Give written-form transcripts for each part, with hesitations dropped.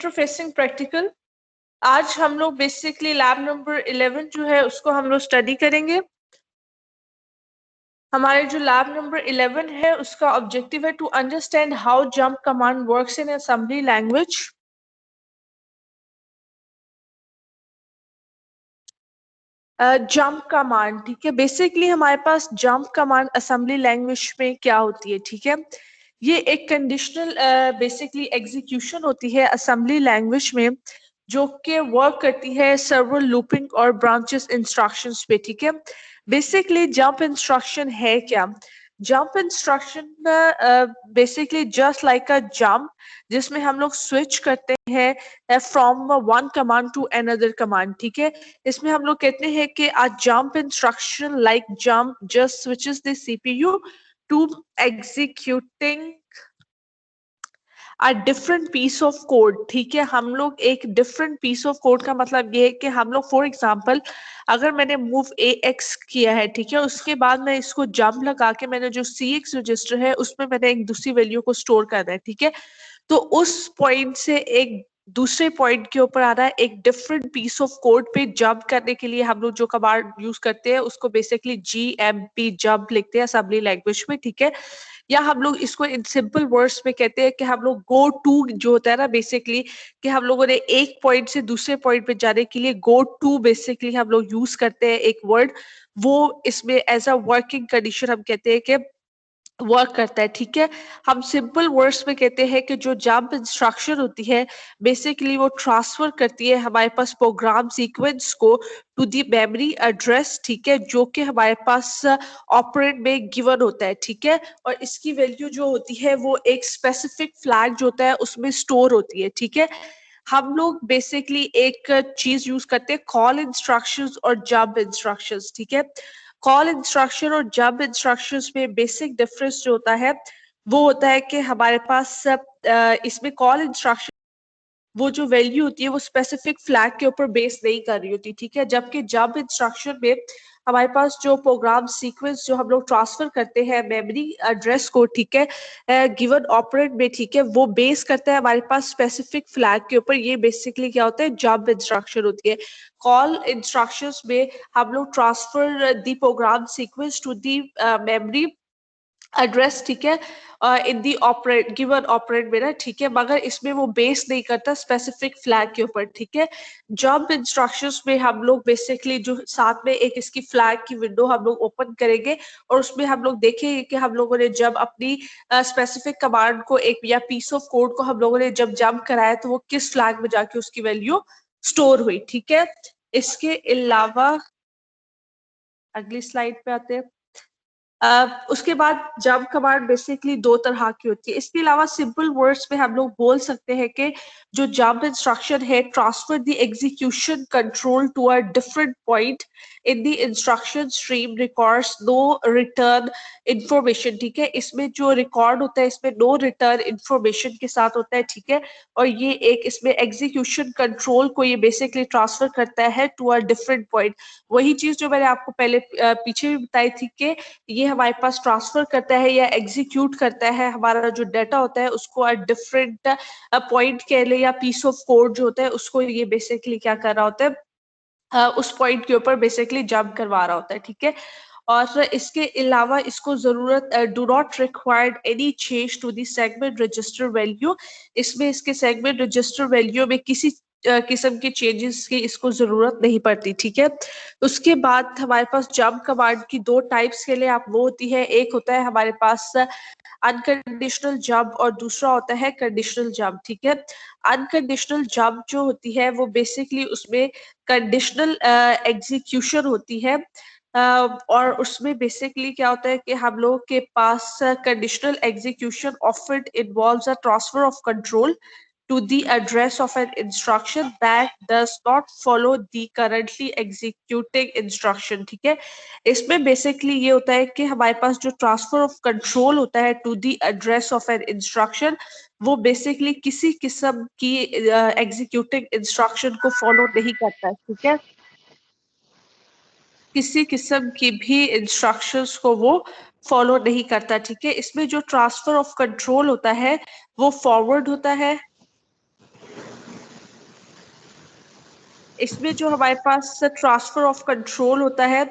Interfacing practical. आज हम लोग बेसिकली लैब नंबर 11 जो है उसको हम लोग स्टडी करेंगे। हमारे जो लैब नंबर 11 है उसका ऑब्जेक्टिव है to understand how jump command works in assembly language. Jump command, ठीक है। बेसिकली हमारे पास जंप कमांड असेंबली लैंग्वेज में क्या होती है, ठीक है। ये एक कंडीशनल बेसिकली एग्जीक्यूशन होती है असेंबली लैंग्वेज में, जो कि वर्क करती है सर्वल लूपिंग और ब्रांचेस इंस्ट्रक्शंस पे, ठीक है। बेसिकली जंप इंस्ट्रक्शन है क्या? Jump instruction basically just like a jump, जिसमें हम लोग स्विच करते हैं from one command to another command, ठीक है। इसमें हम लोग कहते हैं कि a jump instruction like jump just switches the CPU to executing a different piece of code, ठीक है। हम लोग एक different piece of code का मतलब ये है कि हम लोग फॉर एग्जाम्पल अगर मैंने move AX किया है, ठीक है, उसके बाद मैं इसको jump लगा के मैंने जो CX रजिस्टर है उसमें मैंने एक दूसरी वैल्यू को स्टोर करना है, ठीक है। तो उस पॉइंट से एक दूसरे पॉइंट के ऊपर आ रहा है एक डिफरेंट पीस ऑफ कोड पे जंप करने के लिए हम लोग जो कमांड यूज करते हैं उसको बेसिकली GMP जंप लिखते हैं असेंबली लैंग्वेज में, ठीक है। या हम लोग इसको इन सिंपल वर्ड्स में कहते हैं कि हम लोग गो टू जो होता है ना बेसिकली, कि हम लोगों ने एक पॉइंट से दूसरे पॉइंट पे जाने के लिए गो टू बेसिकली हम लोग यूज करते हैं एक वर्ड, वो इसमें एज अ वर्किंग कंडीशन हम कहते हैं कि वर्क करता है, ठीक है। हम सिंपल वर्ड्स में कहते हैं कि जो जंप इंस्ट्रक्शन होती है बेसिकली वो ट्रांसफर करती है हमारे पास प्रोग्राम सीक्वेंस को टू दी मेमोरी एड्रेस, ठीक है, जो कि हमारे पास ऑपरेंड में गिवन होता है, ठीक है। और इसकी वैल्यू जो होती है वो एक स्पेसिफिक फ्लैग जो होता है उसमें स्टोर होती है, ठीक है। हम लोग बेसिकली एक चीज यूज करते हैं कॉल इंस्ट्रक्शंस और जंप इंस्ट्रक्शंस, ठीक है। कॉल इंस्ट्रक्शन और जंप इंस्ट्रक्शंस में बेसिक डिफरेंस जो होता है वो होता है कि हमारे पास इसमें कॉल इंस्ट्रक्शन वो जो वैल्यू होती है वो स्पेसिफिक फ्लैग के ऊपर बेस नहीं कर रही होती, ठीक है। जबकि जंप इंस्ट्रक्शन में हमारे पास जो प्रोग्राम सीक्वेंस जो हम लोग ट्रांसफर करते हैं मेमोरी एड्रेस को, ठीक है, गिवन ऑपरेंड में, ठीक है, वो बेस करता है हमारे पास स्पेसिफिक फ्लैग के ऊपर। ये बेसिकली क्या होता है, जंप इंस्ट्रक्शन होती है। कॉल इंस्ट्रक्शंस में हम लोग transfer the program sequence to the memory address, ठीक है, in the operate given operate में ना, ठीक है, मगर इसमें वो बेस नहीं करता स्पेसिफिक फ्लैग के ऊपर, ठीक है। जंप इंस्ट्रक्शंस में हम लोग बेसिकली जो साथ में एक इसकी फ्लैग की विंडो हम लोग ओपन करेंगे और उसमें हम लोग देखेंगे कि हम लोगों ने जब अपनी स्पेसिफिक कमांड को एक या पीस ऑफ कोड को हम लोगों ने जब जंप कराया तो वो किस फ्लैग में जाके उसकी वैल्यू स्टोर हुई, ठीक है। इसके अलावा अगली स्लाइड पे आते हैं। उसके बाद जंप कमांड बेसिकली दो तरह की होती है। इसके अलावा सिंपल वर्ड्स में हम लोग बोल सकते हैं कि जो जंप इंस्ट्रक्शन है transfer the execution control to a different point in the instruction stream, records no return information, ठीक है। इसमें जो रिकॉर्ड होता है इसमें नो रिटर्न इंफॉर्मेशन के साथ होता है, ठीक है। और ये एक इसमें एग्जीक्यूशन कंट्रोल को ये बेसिकली ट्रांसफर करता है टू अ डिफरेंट पॉइंट। वही चीज जो मैंने आपको पहले पीछे भी बताई थी कि ये हमारे पास ट्रांसफर करता है या एग्जीक्यूट करता है हमारा जो डाटा होता है उसको डिफरेंट पॉइंट कह ले या पीस ऑफ कोड जो होता है उसको ये बेसिकली क्या कर रहा होता है, उस पॉइंट के ऊपर बेसिकली जंप करवा रहा होता है, ठीक है। और इसके अलावा इसको जरूरत do not required any change to the segment register value. इसमें इसके सेगमेंट रजिस्टर वैल्यू में किसी किस्म के चेंजेस की इसको जरूरत नहीं पड़ती, ठीक है। उसके बाद हमारे पास जंप कमांड की दो टाइप्स के लिए आप वो होती है, एक होता है हमारे पास अनकंडीशनल जंप और दूसरा होता है कंडीशनल जंप, ठीक है। अनकंडीशनल जंप जो होती है वो बेसिकली उसमें कंडीशनल एग्जीक्यूशन होती है, और उसमें बेसिकली क्या होता है कि हम लोगों के पास conditional execution often involves a transfer of control to the address of an instruction that does not follow the currently executing instruction, ठीक है। इसमें बेसिकली ये होता है कि हमारे पास जो ट्रांसफर ऑफ कंट्रोल होता है to the address of an instruction वो बेसिकली किसी किस्म की एग्जीक्यूटिंग इंस्ट्रक्शन को फॉलो नहीं करता है, ठीक है। किसी किस्म की भी इंस्ट्रक्शंस को वो फॉलो नहीं करता, ठीक है। इसमें जो ट्रांसफर ऑफ कंट्रोल होता है वो फॉरवर्ड होता है इसमें जो हमारे पास ट्रांसफर ऑफ कंट्रोल होता है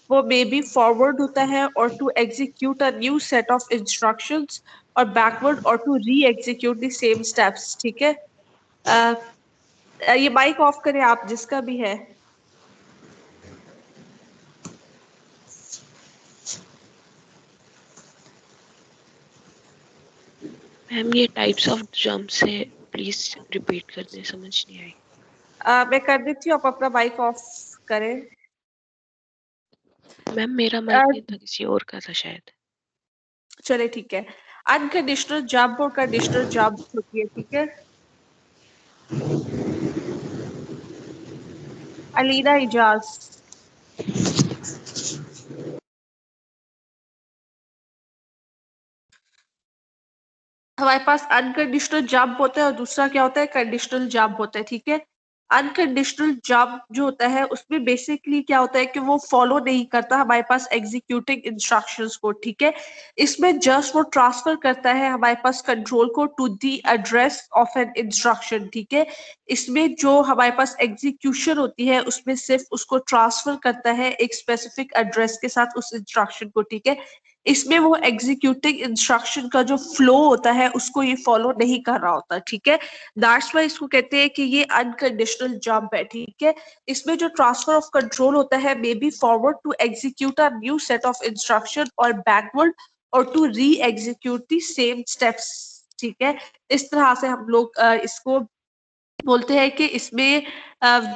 वो मे बी फॉरवर्ड होता है और to execute a new set of instructions और बैकवर्ड और to re execute the same steps. ठीक है, ये माइक ऑफ करें आप जिसका भी है। मैम ये टाइप्स ऑफ जंप्स है, प्लीज रिपीट कर दें, समझ नहीं आई। मैं कर देती हूँ, आप अपना माइक ऑफ करें। मैम मेरा माइक नहीं था, किसी और का था शायद। चले ठीक है। अनकंडीशनल जंप और कंडीशनल जंप होती है। ठीक है, अलीना इजाज। हमारे पास अनकंडीशनल जंप होता है और दूसरा क्या होता है, कंडीशनल जंप होता है। ठीक है, अनकंडीशनल जंप जो होता है उसमें बेसिकली क्या होता है कि वो फॉलो नहीं करता हमारे पास एग्जीक्यूटिंग इंस्ट्रक्शंस को। ठीक है, इसमें जस्ट वो ट्रांसफर करता है हमारे पास कंट्रोल को to the address of an instruction. ठीक है, इसमें जो हमारे पास एग्जीक्यूशन होती है उसमें सिर्फ उसको ट्रांसफर करता है एक स्पेसिफिक एड्रेस के साथ उस इंस्ट्रक्शन को। ठीक है, इसमें वो एग्जीक्यूटिंग इंस्ट्रक्शन का जो फ्लो होता है उसको ये फॉलो नहीं कर रहा होता। ठीक है, दैट्स वाई इसको कहते हैं कि ये अनकंडीशनल जंप है। ठीक है, इसमें जो ट्रांसफर ऑफ कंट्रोल होता है may be forward to execute a new set of instruction और बैकवर्ड और to re execute the same steps. ठीक है, इस तरह से हम लोग इसको बोलते हैं कि इसमें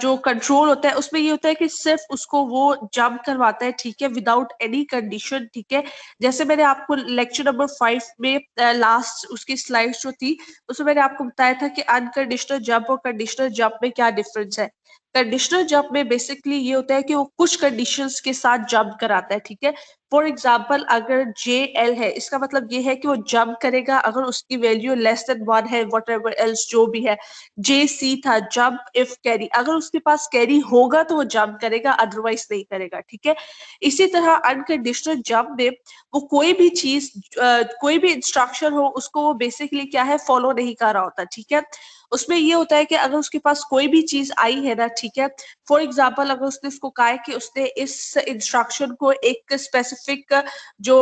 जो कंट्रोल होता है उसमें ये होता है कि सिर्फ उसको वो जंप करवाता है। ठीक है, विदाउट एनी कंडीशन। ठीक है, जैसे मैंने आपको लेक्चर नंबर 5 में लास्ट उसकी स्लाइड्स जो थी उसमें मैंने आपको बताया था कि अनकंडीशनल जंप और कंडीशनल जंप में क्या डिफरेंस है। कंडीशनल जंप में बेसिकली ये होता है कि वो कुछ कंडीशंस के साथ जंप कराता है। ठीक है, फॉर एग्जाम्पल अगर JL है, इसका मतलब ये है कि वो जंप करेगा अगर उसकी वैल्यू लेस देन 1 है, वट एवर एल्स जो भी है। JC था जंप इफ कैरी, अगर उसके पास कैरी होगा तो वो जंप करेगा, अदरवाइज नहीं करेगा। ठीक है, इसी तरह अनकंडीशनल जंप में वो कोई भी चीज कोई भी इंस्ट्रक्शन हो उसको वो बेसिकली क्या है फॉलो नहीं कर रहा होता। ठीक है, उसमें ये होता है कि अगर उसके पास कोई भी चीज आई है ना, ठीक है, फॉर एग्जाम्पल अगर उसने इसको कहा है कि उसने इस इंस्ट्रक्शन को एक स्पेसिफिक जो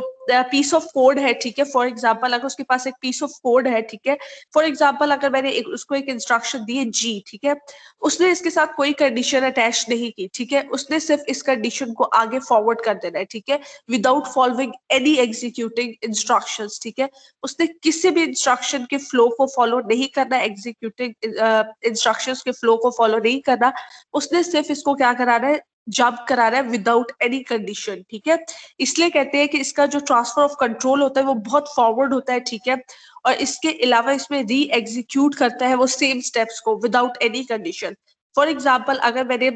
पीस ऑफ कोड है, ठीक है, फॉर एग्जाम्पल अगर उसके पास एक पीस ऑफ कोड है, ठीक है, फॉर एग्जाम्पल अगर मैंने उसको एक इंस्ट्रक्शन दी है G, ठीक है, उसने इसके साथ कोई कंडीशन अटैच नहीं की। ठीक है, उसने सिर्फ इस कंडीशन को आगे फॉरवर्ड कर देना है। ठीक है, without following any executing instructions. ठीक है, उसने किसी भी इंस्ट्रक्शन के फ्लो को फॉलो नहीं करना, एग्जीक्यूटिंग इंस्ट्रक्शंस के फ्लो को फॉलो नहीं करना, उसने सिर्फ इसको क्या कराना है, जंप करा रहा है विदाउट एनी कंडीशन। ठीक है, इसलिए कहते हैं कि इसका जो ट्रांसफर ऑफ कंट्रोल होता है वो बहुत फॉरवर्ड होता है। ठीक है, और इसके अलावा इसमें री एग्जीक्यूट करता है वो सेम स्टेप्स को without any condition. For example अगर मैंने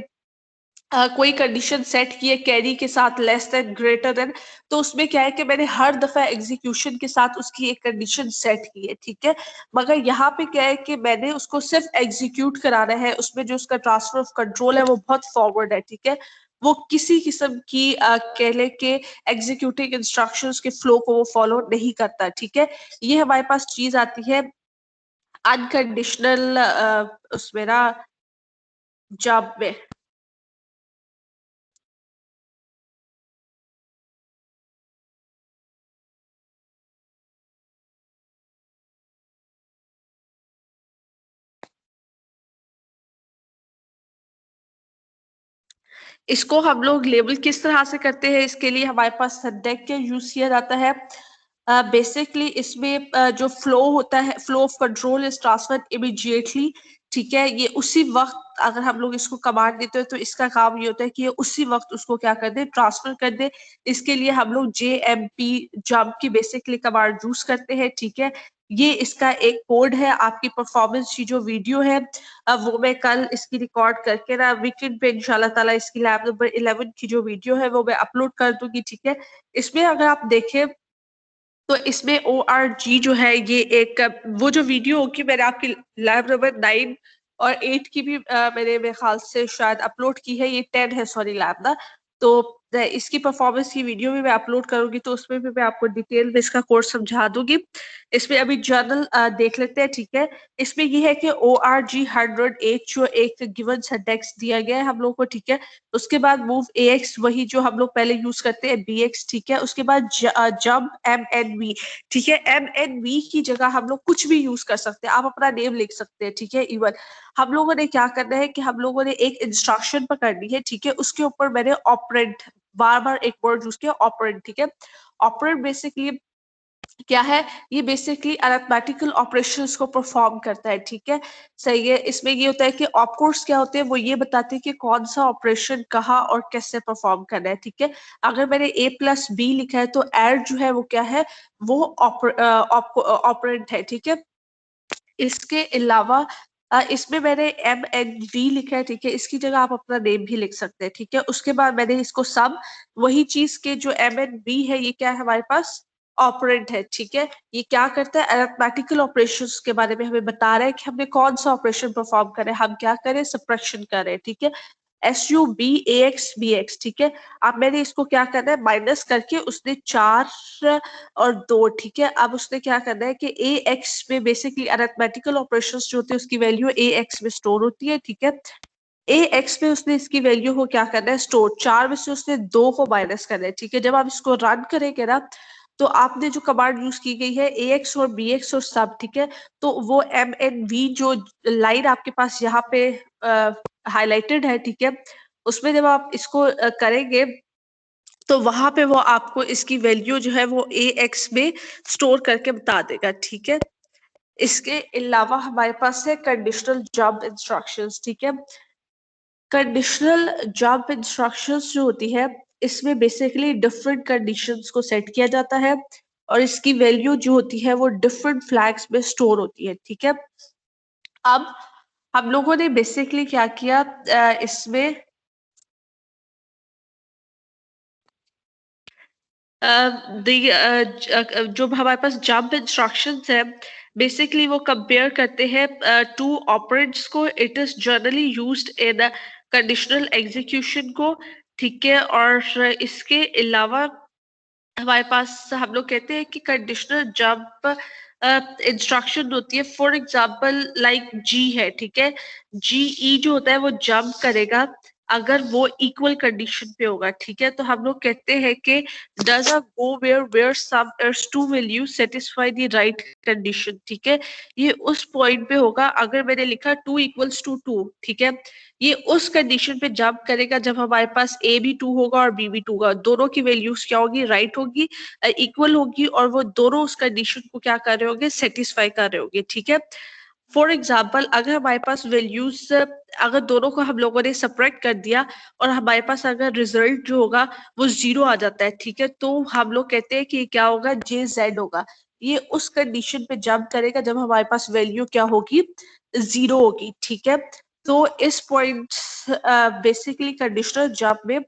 कोई कंडीशन सेट की है कैरी के साथ लेस देन ग्रेटर देन, तो उसमें क्या है कि मैंने हर दफा एग्जीक्यूशन के साथ उसकी एक कंडीशन सेट की है। ठीक है, मगर यहाँ पे क्या है कि मैंने उसको सिर्फ एग्जीक्यूट कराना है, उसमें जो उसका ट्रांसफर ऑफ कंट्रोल है वो बहुत फॉरवर्ड है। ठीक है, वो किसी किस्म की कह ले के एग्जीक्यूटिंग इंस्ट्रक्शंस के फ्लो को वो फॉलो नहीं करता। ठीक है, ये हमारे पास चीज आती है अनकंडीशनल उसमें ना जॉब में। इसको हम लोग लेबल किस तरह से करते हैं, इसके लिए हमारे पास सब्जेक्ट का यूज किया जाता है। बेसिकली इसमें जो फ्लो होता है, flow of control is transfer immediately. ठीक है, ये उसी वक्त अगर हम लोग इसको कमांड देते हैं तो इसका काम ये होता है कि ये उसी वक्त उसको क्या कर दे, ट्रांसफर कर दे। इसके लिए हम लोग JMP जंप की बेसिकली कमांड यूज करते हैं। ठीक है, ये इसका एक कोड है। आपकी परफॉर्मेंस की जो वीडियो है वो मैं कल इसकी रिकॉर्ड करके ना वीकेंड पे इंशाल्लाह ताला इसकी लैब नंबर 11 की जो वीडियो है वो मैं अपलोड कर दूंगी। ठीक है, इसमें अगर आप देखें तो इसमें ORG जो है ये एक वो जो वीडियो होगी मैंने आपकी लैब नंबर 9 और 8 की भी मैंने मेरे ख्याल से शायद अपलोड की है, ये 10 है सॉरी लैब ना, तो इसकी परफॉर्मेंस की वीडियो भी मैं अपलोड करूंगी तो उसमें भी मैं आपको डिटेल में इसका कोर्स समझा दूंगी। इसमें अभी जर्नल देख लेते हैं, ठीक है। इसमें ये है कि ORG108 जो एक गिवन सिंटैक्स दिया गया है हम लोग को, ठीक है। उसके बाद मूव AX वही जो हम लोग पहले यूज करते हैं BX, ठीक है। उसके बाद जंप MNV, ठीक है। MNV की जगह हम लोग कुछ भी यूज कर सकते हैं, आप अपना नेम लिख सकते हैं, ठीक है। इवन हम लोगों ने क्या करना है कि हम लोगों ने एक इंस्ट्रक्शन पकड़नी है, ठीक है। उसके ऊपर मैंने ऑपरेंड बार बार एक वर्ड यूज किया, ऑपरेंड, ठीक है। ऑपरेंड बेसिकली क्या है, ये बेसिकली अरिथमेटिकल ऑपरेशंस को परफॉर्म करता है, ठीक है। सही है। इसमें ये होता है कि ऑपकोड्स क्या होते हैं, वो ये बताते हैं कि कौन सा ऑपरेशन कहाँ और कैसे परफॉर्म करना है, ठीक है। अगर मैंने A+B लिखा है तो एड जो है वो क्या है, वो ऑपरेंट है, ठीक है। इसके अलावा इसमें मैंने MNV लिखा है, ठीक है। इसकी जगह आप अपना नेम भी लिख सकते हैं, ठीक है। उसके बाद मैंने इसको सम, वही चीज के जो MNV है ये क्या है हमारे पास, ऑपरेंट है, ठीक है। ये क्या करता है, अरिथमेटिकल ऑपरेशंस के बारे में हमें बता रहा है कि हमने कौन सा ऑपरेशन परफॉर्म करें, हम क्या करें, सब्ट्रैक्शन करें, ठीक है। SUBAXBX, ठीक है। अब मैंने इसको क्या करना है, माइनस करके उसने 4 और 2, ठीक है। अब उसने क्या करना है कि AX में बेसिकली अरिथमेटिकल ऑपरेशंस जो होते हैं उसकी वैल्यू AX में स्टोर होती है, ठीक है। AX में उसने इसकी वैल्यू को क्या करना है, स्टोर। 4 में से उसने 2 को माइनस करना है, ठीक है। जब आप इसको रन करेंगे ना, तो आपने जो कमांड यूज की गई है AX और BX और सब, ठीक है। तो वो MNV जो लाइन आपके पास यहाँ पे हाईलाइटेड है, ठीक है। उसमें जब आप इसको करेंगे तो वहां पे वो आपको इसकी वैल्यू जो है वो AX में स्टोर करके बता देगा, ठीक है। इसके अलावा हमारे पास है कंडीशनल जंप इंस्ट्रक्शंस, ठीक है। कंडीशनल जंप इंस्ट्रक्शंस जो होती है, इसमें बेसिकली डिफरेंट कंडीशंस को सेट किया जाता है और इसकी वैल्यू जो होती है वो डिफरेंट फ्लैग्स में स्टोर होती है, ठीक है। अब हम लोगों ने बेसिकली क्या किया, इसमें जो हमारे पास जंप इंस्ट्रक्शंस है, बेसिकली वो कंपेयर करते हैं टू ऑपरेंड्स को। It is generally used in conditional execution को, ठीक है। और इसके अलावा हमारे पास हम लोग कहते हैं कि कंडीशनल जंप इंस्ट्रक्शन होती है, फॉर एग्जांपल लाइक G है, ठीक है। GE जो होता है वो जंप करेगा अगर वो इक्वल कंडीशन पे होगा, ठीक है। तो हम लोग कहते हैं कि does a go where some else to will you satisfy the right condition, ठीक है। ये उस पॉइंट पे होगा अगर मैंने लिखा 2 = 2, ठीक है। ये उस कंडीशन पे जंप करेगा जब हमारे पास A भी 2 होगा और B भी 2 होगा, दोनों की वैल्यूज क्या होगी, राइट होगी, इक्वल होगी, और वो दोनों उस कंडीशन को क्या कर रहे होंगे, सेटिस्फाई कर रहे होंगे, ठीक है। फॉर एग्जाम्पल अगर हमारे पास वैल्यूज, अगर दोनों को हम लोगों ने सपरेट कर दिया और हमारे पास अगर रिजल्ट जो होगा वो 0 आ जाता है, ठीक है, तो हम लोग कहते हैं कि क्या होगा, JZ होगा। ये उस कंडीशन पे जंप करेगा जब हमारे पास वैल्यू क्या होगी, 0 होगी, ठीक है। तो इस पॉइंट बेसिकली कंडीशनल जंप में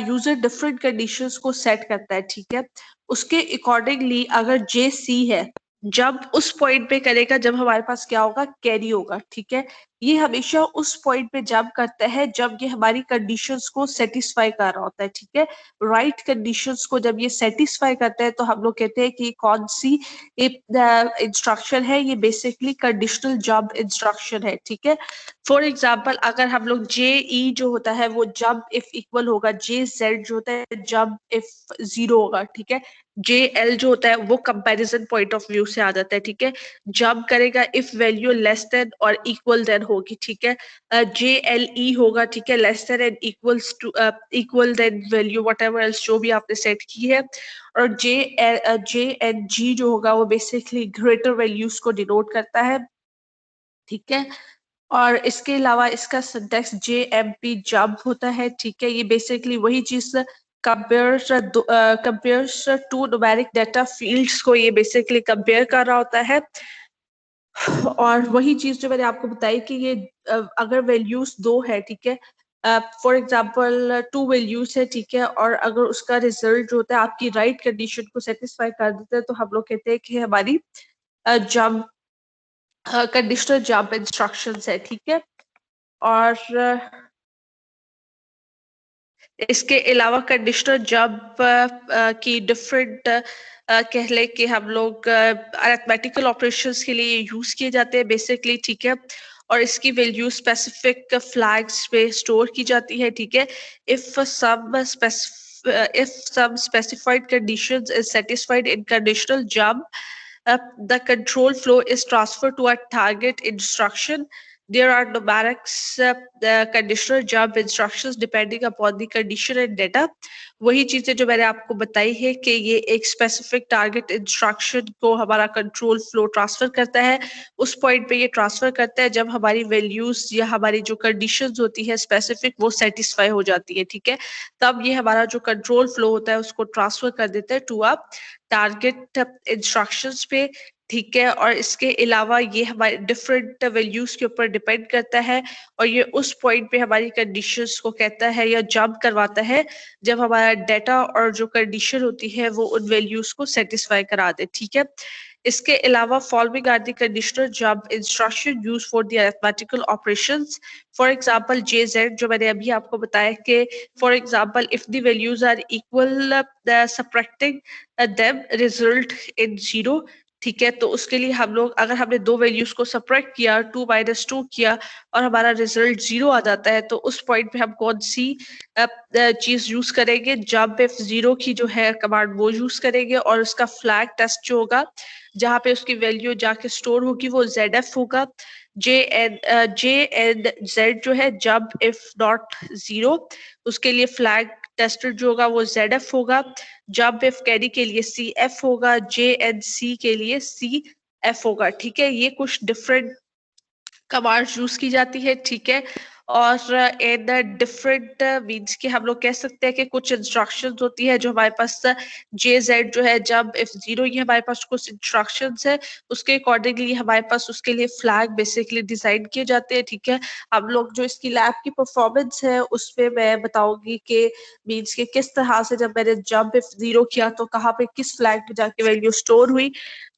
यूजर डिफरेंट कंडीशंस को सेट करता है, ठीक है। उसके अकॉर्डिंगली अगर JC है, जब उस पॉइंट पे करेगा जब हमारे पास क्या होगा, कैरी होगा, ठीक है। ये हमेशा उस पॉइंट पे जंप करता है जब ये हमारी कंडीशंस को सेटिस्फाई कर रहा होता है, ठीक है। राइट कंडीशंस को जब ये सेटिस्फाई करता है तो हम लोग कहते हैं कि कौन सी इंस्ट्रक्शन है, ये बेसिकली कंडीशनल जंप इंस्ट्रक्शन है, ठीक है। फॉर एग्जाम्पल अगर हम लोग JE जो होता है वो जंप इफ इक्वल होगा, JZ जो होता है जंप इफ 0 होगा, ठीक है। JL जो होता है वो कंपैरिजन पॉइंट ऑफ व्यू से आ जाता है, ठीक है। जंप करेगा इफ वैल्यू लेस देन और इक्वल देन होगी, ठीक है। JLE होगा, ठीक है, less than and equals to equal than value whatever else जो भी आपने सेट की है। और JNG जो होगा वो बेसिकली ग्रेटर वैल्यूज को डिनोट करता है, ठीक है। और इसके अलावा इसका सिंटैक्स JMP जंप होता है, ठीक है। ये बेसिकली वही चीज compares to numeric data fields को ये बेसिकली कंपेयर कर रहा होता है। और वही चीज जो मैंने आपको बताई कि ये अगर वैल्यूज 2 है, ठीक है, फॉर एग्जाम्पल 2 वैल्यूज है, ठीक है, और अगर उसका रिजल्ट जो होता है आपकी राइट कंडीशन को सेटिस्फाई कर देता है तो हम लोग कहते हैं कि हमारी जंप कंडीशनल जंप इंस्ट्रक्शंस है, ठीक है। और इसके अलावा कंडीशनर जंप की डिफरेंट कह ले कि हम लोग अरिथमेटिकल ऑपरेशंस के लिए यूज किए जाते हैं बेसिकली, ठीक है। और इसकी वैल्यू स्पेसिफिक फ्लैग्स पे स्टोर की जाती है, ठीक है। If some specified conditions is satisfied in conditional jump, the control flow is transferred to a target instruction. There are numerics the conditional jump instructions depending upon the condition and data. वही चीजें जो मैंने आपको बताई है कि ये एक स्पेसिफिक टारगेट इंस्ट्रक्शन को हमारा कंट्रोल फ्लो ट्रांसफर करता है, उस पॉइंट पे ये ट्रांसफर करता है जब हमारी वैल्यूज या हमारी जो कंडीशंस होती है स्पेसिफिक वो सेटिस्फाई हो जाती है, ठीक है। तब ये हमारा जो कंट्रोल फ्लो होता है उसको ट्रांसफर कर देता है टू अ टारगेट इंस्ट्रक्शंस पे, ठीक है। और इसके अलावा ये हमारे डिफरेंट वैल्यूज के ऊपर डिपेंड करता है और ये उस पॉइंट पे हमारी कंडीशंस को कहता है या जंप करवाता है जब हमारा डेटा और जो कंडीशन होती है वो उन वैल्यूज को सेटिस्फाई करा दे, ठीक है। इसके अलावा following are the conditional jump instruction use for the arithmetical operations. For example JZ जो मैंने अभी आपको बताया कि for example if the values are equal subtracting them result in 0, ठीक है। तो उसके लिए हम लोग अगर हमने दो वैल्यूज को सब्ट्रैक्ट किया 2 - 2 किया और हमारा रिजल्ट 0 आ जाता है तो उस पॉइंट पे हम कौन सी चीज यूज करेंगे, जंप इफ 0 की जो है कमांड वो यूज करेंगे और उसका फ्लैग टेस्ट जो होगा जहाँ पे उसकी वैल्यू जाके स्टोर होगी वो ZF होगा। J and Z जो है जंप इफ नॉट 0, उसके लिए फ्लैग टेस्टेड जो होगा वो ZF होगा। जंप इफ कैरी के लिए CF होगा, JNC के लिए CF होगा, ठीक है। ये कुछ डिफरेंट कमांड्स यूज की जाती है, ठीक है। और इन डिफरेंट मीन्स के हम लोग कह सकते हैं कि कुछ इंस्ट्रक्शंस होती है जो हमारे पास JZ जो है जब इफ 0, ये हमारे पास कुछ इंस्ट्रक्शंस है, उसके अकॉर्डिंगली हमारे पास उसके लिए फ्लैग बेसिकली डिजाइन किए जाते हैं, ठीक है। हम लोग जो इसकी लैब की परफॉर्मेंस है उसमें मैं बताऊंगी कि मीन्स के किस तरह से जब मैंने जंप इफ 0 किया तो कहाँ पे किस फ्लैग पे जाके वैल्यू स्टोर हुई।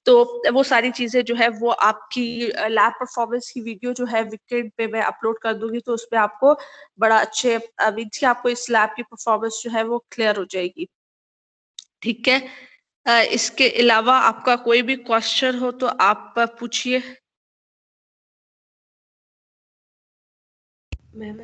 तो वो सारी चीजें जो है वो आपकी लैब परफॉर्मेंस की वीडियो जो है वीकेंड पे मैं अपलोड कर दूंगी, तो उसमें आपको बड़ा अच्छे मीन्स कि आपको इस लैब की परफॉर्मेंस जो है वो क्लियर हो जाएगी, ठीक है। इसके अलावा आपका कोई भी क्वेश्चन हो तो आप पूछिए। मैम